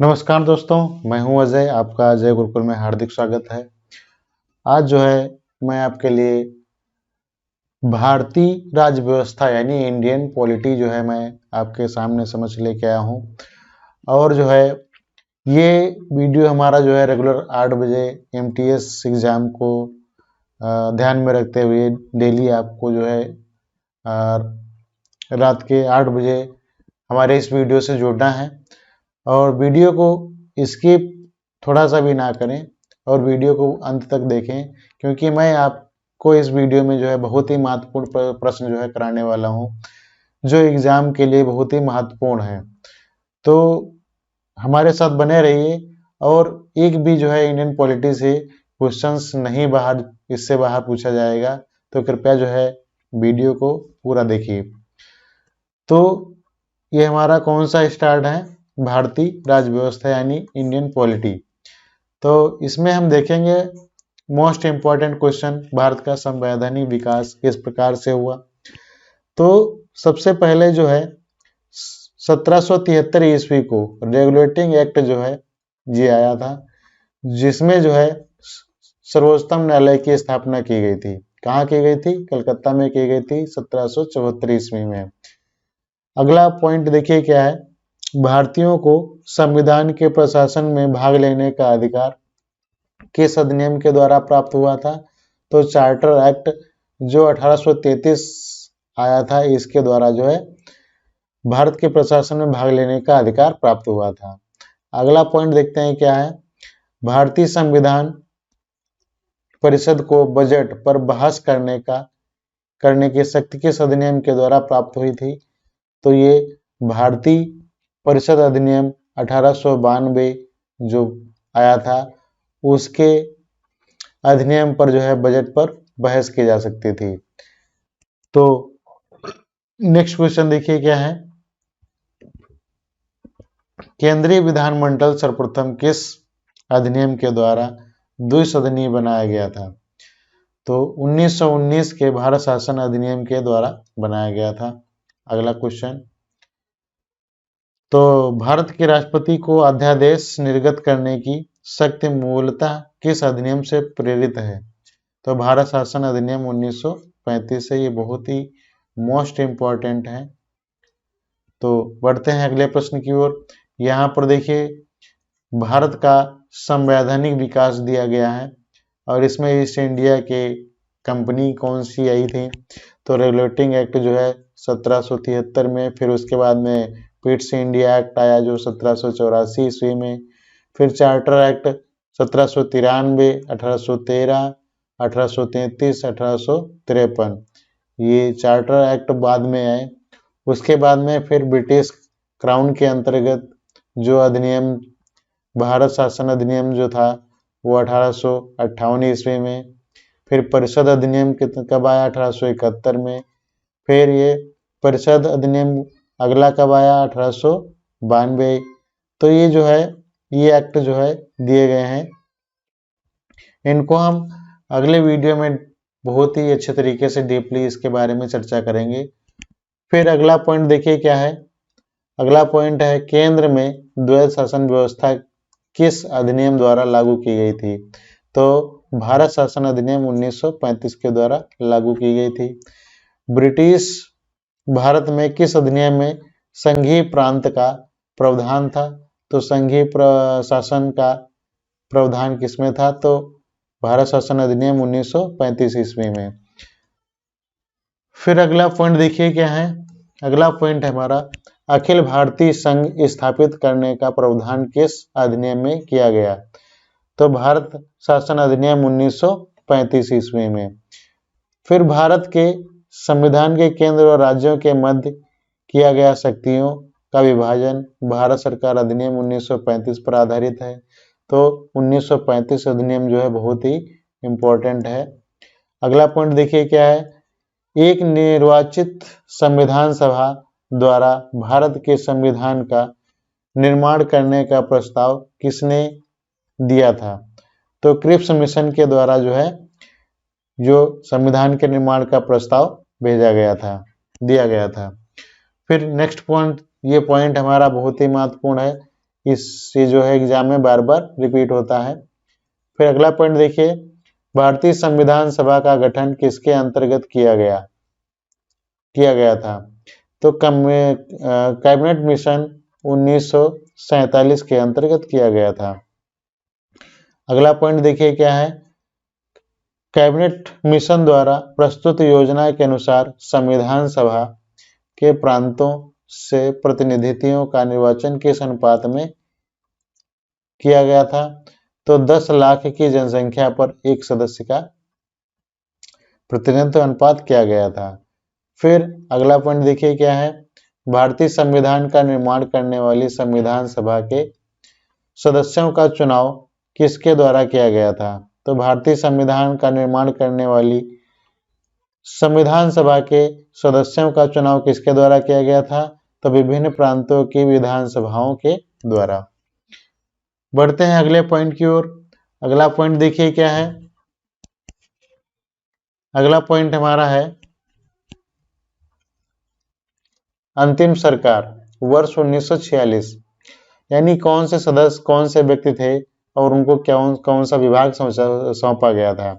नमस्कार दोस्तों, मैं हूं अजय। आपका अजय गुरुकुल में हार्दिक स्वागत है। आज जो है मैं आपके लिए भारतीय राज्य व्यवस्था यानी इंडियन पॉलिटी जो है मैं आपके सामने समझ लेके आया हूं। और जो है ये वीडियो हमारा जो है रेगुलर 8 बजे एमटीएस एग्ज़ाम को ध्यान में रखते हुए डेली आपको जो है रात के 8 बजे हमारे इस वीडियो से जुड़ना है। और वीडियो को स्किप थोड़ा सा भी ना करें और वीडियो को अंत तक देखें, क्योंकि मैं आपको इस वीडियो में जो है बहुत ही महत्वपूर्ण प्रश्न जो है कराने वाला हूं, जो एग्ज़ाम के लिए बहुत ही महत्वपूर्ण है। तो हमारे साथ बने रहिए और एक भी जो है इंडियन पॉलिटी से क्वेश्चंस नहीं इससे बाहर पूछा जाएगा, तो कृपया जो है वीडियो को पूरा देखिए। तो ये हमारा कौन सा स्टार्ट है, भारतीय राज्य व्यवस्था यानी इंडियन पॉलिटी। तो इसमें हम देखेंगे मोस्ट इम्पॉर्टेंट क्वेश्चन, भारत का संवैधानिक विकास किस प्रकार से हुआ। तो सबसे पहले जो है 1773 ईस्वी को रेगुलेटिंग एक्ट जो है ये आया था, जिसमें जो है सर्वोच्चतम न्यायालय की स्थापना की गई थी। कहाँ की गई थी? कलकत्ता में की गई थी 1774 ईस्वी में। अगला पॉइंट देखिए क्या है, भारतीयों को संविधान के प्रशासन में भाग लेने का अधिकार किस अधिनियम के द्वारा प्राप्त हुआ था? तो चार्टर एक्ट जो 1833 आया था, इसके द्वारा जो है भारत के प्रशासन में भाग लेने का अधिकार प्राप्त हुआ था। अगला पॉइंट देखते हैं क्या है, भारतीय संविधान परिषद को बजट पर बहस करने की शक्ति किस अधिनियम के द्वारा प्राप्त हुई थी? तो ये भारतीय परिषद अधिनियम 1892 जो आया था, उसके अधिनियम पर जो है बजट पर बहस की जा सकती थी। तो नेक्स्ट क्वेश्चन देखिए क्या है, केंद्रीय विधानमंडल सर्वप्रथम किस अधिनियम के द्वारा द्विसदनीय बनाया गया था? तो 1919 के भारत शासन अधिनियम के द्वारा बनाया गया था। अगला क्वेश्चन, तो भारत के राष्ट्रपति को अध्यादेश निर्गत करने की शक्ति मूलतः किस अधिनियम से प्रेरित है? तो भारत शासन अधिनियम 1935 से। ये बहुत ही मोस्ट इम्पॉर्टेंट है। तो बढ़ते हैं अगले प्रश्न की ओर। यहाँ पर देखिए भारत का संवैधानिक विकास दिया गया है और इसमें ईस्ट इंडिया के कंपनी कौन सी आई थी? तो रेगुलेटिंग एक्ट जो है 1773 में, फिर उसके बाद में पिट्स इंडिया एक्ट आया जो 1784 ईस्वी में, फिर चार्टर एक्ट 1793, 1813, 1833, 1853, ये चार्टर एक्ट बाद में आए। उसके बाद में फिर ब्रिटिश क्राउन के अंतर्गत जो अधिनियम भारत शासन अधिनियम जो था वो 1858 ईस्वी में, फिर परिषद अधिनियम कब आया? 1871 में। फिर ये परिषद अधिनियम अगला कब आया? 1892। तो ये जो है ये एक्ट जो है दिए गए हैं, इनको हम अगले वीडियो में बहुत ही अच्छे तरीके से डीपली इसके बारे में चर्चा करेंगे। फिर अगला पॉइंट देखिए क्या है, अगला पॉइंट है केंद्र में द्वैध शासन व्यवस्था किस अधिनियम द्वारा लागू की गई थी? तो भारत शासन अधिनियम 1935 के द्वारा लागू की गई थी। ब्रिटिश भारत में किस अधिनियम में संघीय प्रांत का प्रावधान था? तो संघीय शासन का प्रावधान किसमें था? तो भारत शासन अधिनियम 1935 ईस्वी में। फिर अगला पॉइंट देखिए क्या है, अगला पॉइंट है हमारा अखिल भारतीय संघ स्थापित करने का प्रावधान किस अधिनियम में किया गया? तो भारत शासन अधिनियम 1935 ईस्वी में। फिर भारत के संविधान के केंद्र और राज्यों के मध्य किया गया शक्तियों का विभाजन भारत सरकार अधिनियम 1935 पर आधारित है। तो 1935 अधिनियम जो है बहुत ही इम्पोर्टेंट है। अगला पॉइंट देखिए क्या है, एक निर्वाचित संविधान सभा द्वारा भारत के संविधान का निर्माण करने का प्रस्ताव किसने दिया था? तो क्रिप्स मिशन के द्वारा जो है जो संविधान के निर्माण का प्रस्ताव भेजा गया था, दिया गया था। फिर नेक्स्ट पॉइंट, ये पॉइंट हमारा बहुत ही महत्वपूर्ण है, इससे जो है एग्जाम में बार बार रिपीट होता है। फिर अगला पॉइंट देखिए, भारतीय संविधान सभा का गठन किसके अंतर्गत किया गया था? तो कैबिनेट मिशन 1947 के अंतर्गत किया गया था। अगला पॉइंट देखिए क्या है, कैबिनेट मिशन द्वारा प्रस्तुत योजना के अनुसार संविधान सभा के प्रांतों से प्रतिनिधियों का निर्वाचन किस अनुपात में किया गया था? तो 10 लाख की जनसंख्या पर एक सदस्य का प्रतिनिधित्व अनुपात किया गया था। फिर अगला पॉइंट देखिए क्या है, भारतीय संविधान का निर्माण करने वाली संविधान सभा के सदस्यों का चुनाव किसके द्वारा किया गया था? तो भारतीय संविधान का निर्माण करने वाली संविधान सभा के सदस्यों का चुनाव किसके द्वारा किया गया था? तो विभिन्न प्रांतों की विधानसभाओं के द्वारा। बढ़ते हैं अगले पॉइंट की ओर। अगला पॉइंट देखिए क्या है, अगला पॉइंट हमारा है अंतिम सरकार वर्ष 1946, यानी कौन से सदस्य कौन से व्यक्ति थे और उनको कौन सा विभाग सौंपा गया था?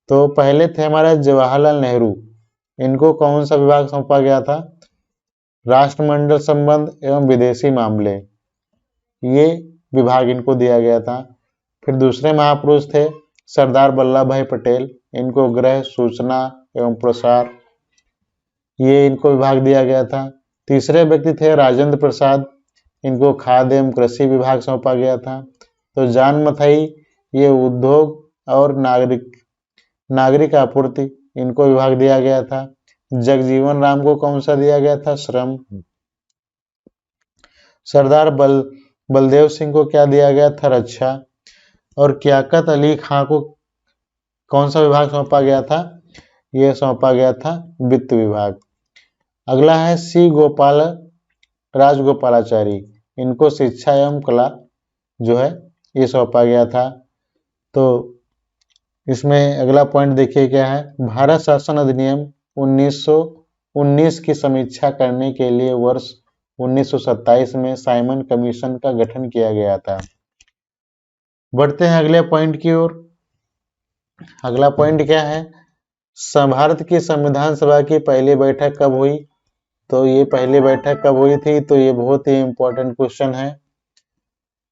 तो पहले थे हमारे जवाहरलाल नेहरू, इनको कौन सा विभाग सौंपा गया था? राष्ट्रमंडल संबंध एवं विदेशी मामले, ये विभाग इनको दिया गया था। फिर दूसरे महापुरुष थे सरदार वल्लभ भाई पटेल, इनको गृह सूचना एवं प्रसार, ये इनको विभाग दिया गया था। तीसरे व्यक्ति थे राजेंद्र प्रसाद, इनको खाद्य एवं कृषि विभाग सौंपा गया था। तो जान मथई, ये उद्योग और नागरिक आपूर्ति, इनको विभाग दिया गया था। जगजीवन राम को कौन सा दिया गया था? श्रम। सरदार बलदेव सिंह को क्या दिया गया था? रक्षा। और क्याकत अली खां को कौन सा विभाग सौंपा गया था? यह सौंपा गया था वित्त विभाग। अगला है सी राजगोपालाचारी, इनको शिक्षा एवं कला जो है ये सौंपा गया था। तो इसमें अगला पॉइंट देखिए क्या है, भारत शासन अधिनियम 1919 की समीक्षा करने के लिए वर्ष 1927 में साइमन कमीशन का गठन किया गया था। बढ़ते हैं अगले पॉइंट की ओर। अगला पॉइंट क्या है, भारत की संविधान सभा की पहली बैठक कब हुई? तो ये पहली बैठक कब हुई थी? तो ये बहुत ही इंपॉर्टेंट क्वेश्चन है।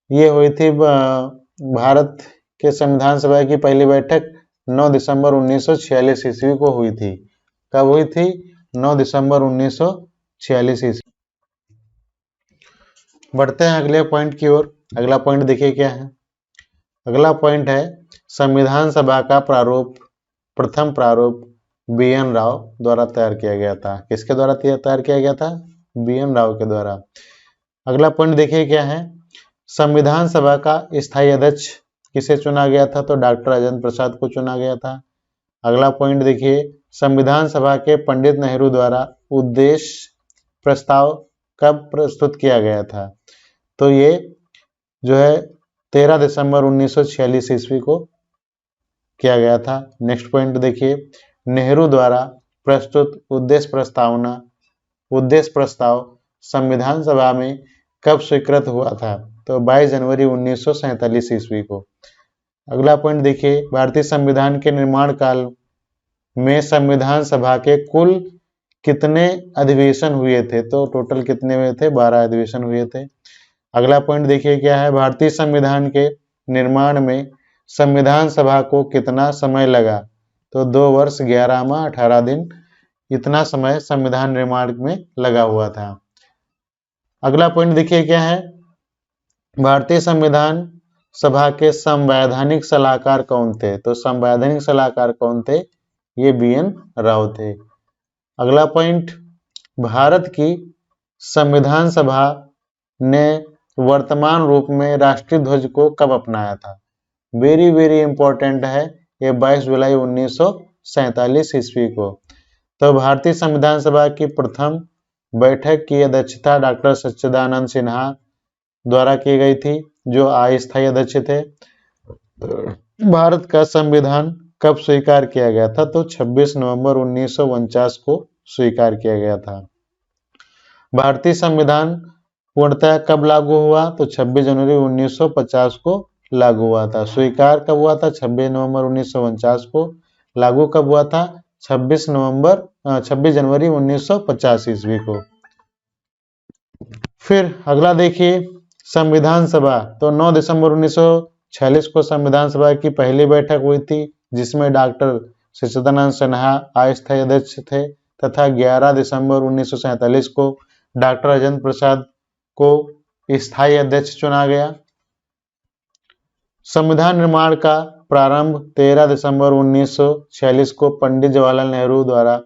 ये हुई थी भारत के संविधान सभा की पहली बैठक 9 दिसंबर 1946 ईस्वी को हुई थी। कब हुई थी? 9 दिसंबर 1946 ईस्वी। बढ़ते हैं अगले पॉइंट की ओर। अगला पॉइंट देखिए क्या है, अगला पॉइंट है संविधान सभा का प्रारूप, प्रथम प्रारूप BN राव द्वारा तैयार किया गया था। किसके द्वारा तैयार किया गया था? BN राव के द्वारा। अगला पॉइंट देखिए क्या है, संविधान सभा का स्थायी अध्यक्ष किसे चुना गया था? तो डॉक्टर राजेंद्र प्रसाद को चुना गया था। अगला पॉइंट देखिए, संविधान सभा के पंडित नेहरू द्वारा उद्देश्य प्रस्ताव कब प्रस्तुत किया गया था? तो ये जो है 13 दिसंबर 1946 ईस्वी को किया गया था। नेक्स्ट पॉइंट देखिए, नेहरू द्वारा प्रस्तुत उद्देश्य प्रस्ताव संविधान सभा में कब स्वीकृत हुआ था? तो 22 जनवरी 1947 ईस्वी को। अगला पॉइंट देखिए, भारतीय संविधान के निर्माण काल में संविधान सभा के कुल कितने अधिवेशन हुए थे? तो टोटल कितने हुए थे? 12 अधिवेशन हुए थे। अगला पॉइंट देखिए क्या है, भारतीय संविधान के निर्माण में संविधान सभा को कितना समय लगा? तो 2 वर्ष 11 माह 18 दिन, इतना समय संविधान निर्माण में लगा हुआ था। अगला पॉइंट देखिए क्या है, भारतीय संविधान सभा के संवैधानिक सलाहकार कौन थे? तो संवैधानिक सलाहकार कौन थे? ये BN राव थे। अगला पॉइंट, भारत की संविधान सभा ने वर्तमान रूप में राष्ट्रीय ध्वज को कब अपनाया था? वेरी इंपॉर्टेंट है, ये 22 जुलाई 1947 ईस्वी को। तो भारतीय संविधान सभा की प्रथम बैठक की अध्यक्षता डॉक्टर सच्चिदानंद सिन्हा द्वारा की गई थी, जो अस्थायी अध्यक्ष थे। भारत का संविधान कब स्वीकार किया गया था? तो 26 नवंबर 1949 को स्वीकार किया गया था। भारतीय संविधान पूर्णतः कब लागू हुआ? तो 26 जनवरी 1950 को लागू हुआ था। स्वीकार कब हुआ था? 26 नवंबर 1949 को। लागू कब हुआ था? 26 जनवरी 1950 ईस्वी को। फिर अगला देखिए संविधान सभा। तो 9 दिसंबर 1946 को संविधान सभा की पहली बैठक हुई थी, जिसमें डॉक्टर सच्चिदानंद सिन्हा अस्थायी अध्यक्ष थे, तथा 11 दिसंबर 1947 को डॉक्टर राजेंद्र प्रसाद को स्थायी अध्यक्ष चुना गया। संविधान निर्माण का प्रारंभ 13 दिसंबर 1946 को पंडित जवाहरलाल नेहरू द्वारा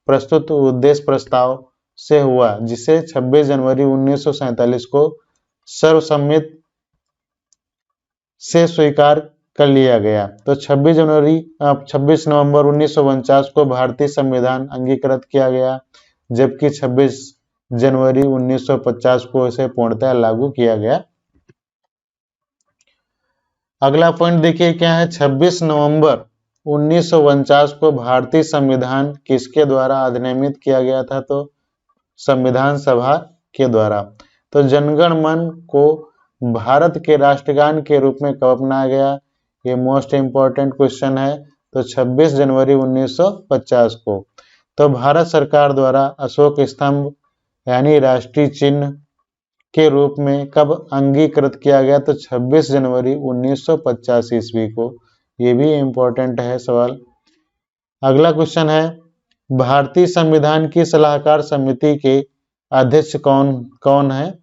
प्रस्तुत उद्देश्य प्रस्ताव से हुआ, जिसे 26 जनवरी 1947 को सर्वसम्मति से स्वीकार कर लिया गया। तो 26 नवंबर 1949 को भारतीय संविधान अंगीकृत किया गया, जबकि 26 जनवरी 1950 को इसे पूर्णतः लागू किया गया। अगला पॉइंट देखिए क्या है। 26 नवंबर 1949 को भारतीय संविधान किसके द्वारा अधिनियमित किया गया था? तो संविधान सभा के द्वारा। तो जनगण मन को भारत के राष्ट्रगान के रूप में कब अपनाया गया? ये मोस्ट इंपॉर्टेंट क्वेश्चन है। तो 26 जनवरी 1950 को। तो भारत सरकार द्वारा अशोक स्तंभ यानी राष्ट्रीय चिन्ह के रूप में कब अंगीकृत किया गया? तो 26 जनवरी 1950 ईस्वी को। ये भी इंपॉर्टेंट है सवाल। अगला क्वेश्चन है भारतीय संविधान की सलाहकार समिति के अध्यक्ष कौन है?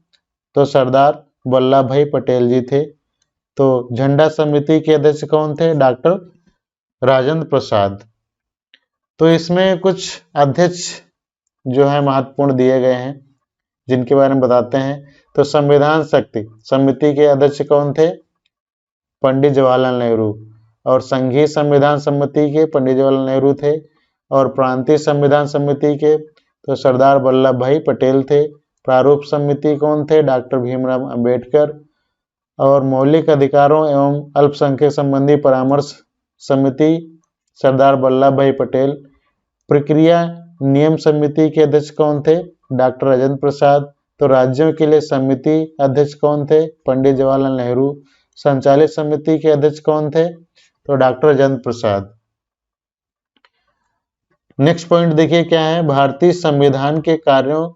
तो सरदार वल्लभ भाई पटेल जी थे। तो झंडा समिति के अध्यक्ष कौन थे? डॉक्टर राजेंद्र प्रसाद। तो इसमें कुछ अध्यक्ष जो है महत्वपूर्ण दिए गए हैं, जिनके बारे में बताते हैं। तो संविधान शक्ति समिति के अध्यक्ष कौन थे? पंडित जवाहरलाल नेहरू। और संघीय संविधान समिति के पंडित जवाहरलाल नेहरू थे। और प्रांतीय संविधान समिति के तो सरदार वल्लभ भाई पटेल थे। प्रारूप समिति कौन थे? डॉक्टर भीमराव अंबेडकर। और मौलिक अधिकारों एवं अल्पसंख्यक संबंधी परामर्श समिति सरदार वल्लभ भाई पटेल। प्रक्रिया नियम समिति के अध्यक्ष कौन थे? डॉक्टर राजेंद्र प्रसाद। तो राज्यों के लिए समिति अध्यक्ष कौन थे? पंडित जवाहरलाल नेहरू। संचालित समिति के अध्यक्ष कौन थे? तो doctor Rajendra Prasad. Next point देखिए क्या है। भारतीय संविधान के कार्यों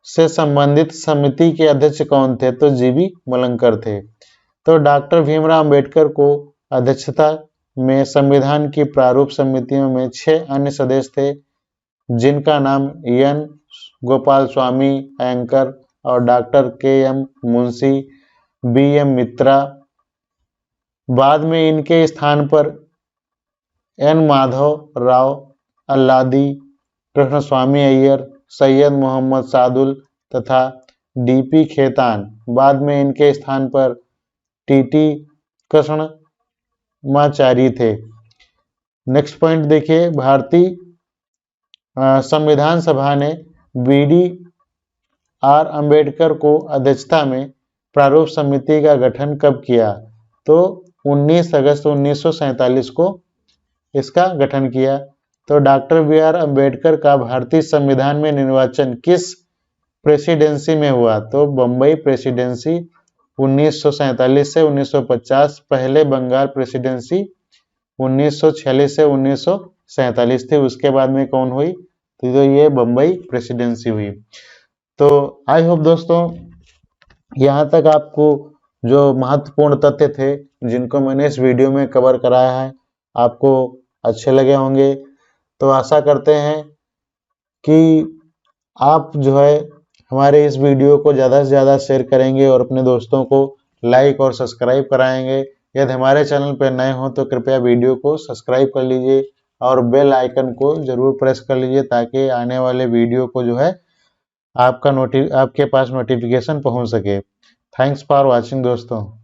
से संबंधित समिति के अध्यक्ष कौन थे? तो जीबी मलंकर थे। तो डॉक्टर भीमराव अंबेडकर को अध्यक्षता में संविधान की प्रारूप समितियों में 6 अन्य सदस्य थे, जिनका नाम एन गोपाल स्वामी एंकर और डॉक्टर के.एम. मुंशी, बी.एम. मित्रा। बाद में इनके स्थान पर एन माधव राव अल्लादी, कृष्णस्वामी अय्यर, सैयद मोहम्मद सादुल तथा डी.पी. खेतान। बाद में इनके स्थान पर टी.टी. कृष्णमाचारी थे। नेक्स्ट पॉइंट देखिए। भारतीय संविधान सभा ने बी.डी.आर. अंबेडकर को अध्यक्षता में प्रारूप समिति का गठन कब किया? तो 19 अगस्त 1947 को इसका गठन किया। तो डॉक्टर बी.आर. अंबेडकर का भारतीय संविधान में निर्वाचन किस प्रेसिडेंसी में हुआ? तो बम्बई प्रेसिडेंसी 1947 से 1950। पहले बंगाल प्रेसिडेंसी 1946 से 1947 थी। उसके बाद में कौन हुई? तो ये बम्बई प्रेसिडेंसी हुई। तो आई होप दोस्तों यहाँ तक आपको जो महत्वपूर्ण तथ्य थे, जिनको मैंने इस वीडियो में कवर कराया है, आपको अच्छे लगे होंगे। तो आशा करते हैं कि आप जो है हमारे इस वीडियो को ज़्यादा से ज़्यादा शेयर करेंगे और अपने दोस्तों को लाइक और सब्सक्राइब कराएंगे। यदि हमारे चैनल पर नए हो तो कृपया वीडियो को सब्सक्राइब कर लीजिए और बेल आइकन को जरूर प्रेस कर लीजिए, ताकि आने वाले वीडियो को जो है आपके पास नोटिफिकेशन पहुंच सके। थैंक्स फॉर वॉचिंग दोस्तों।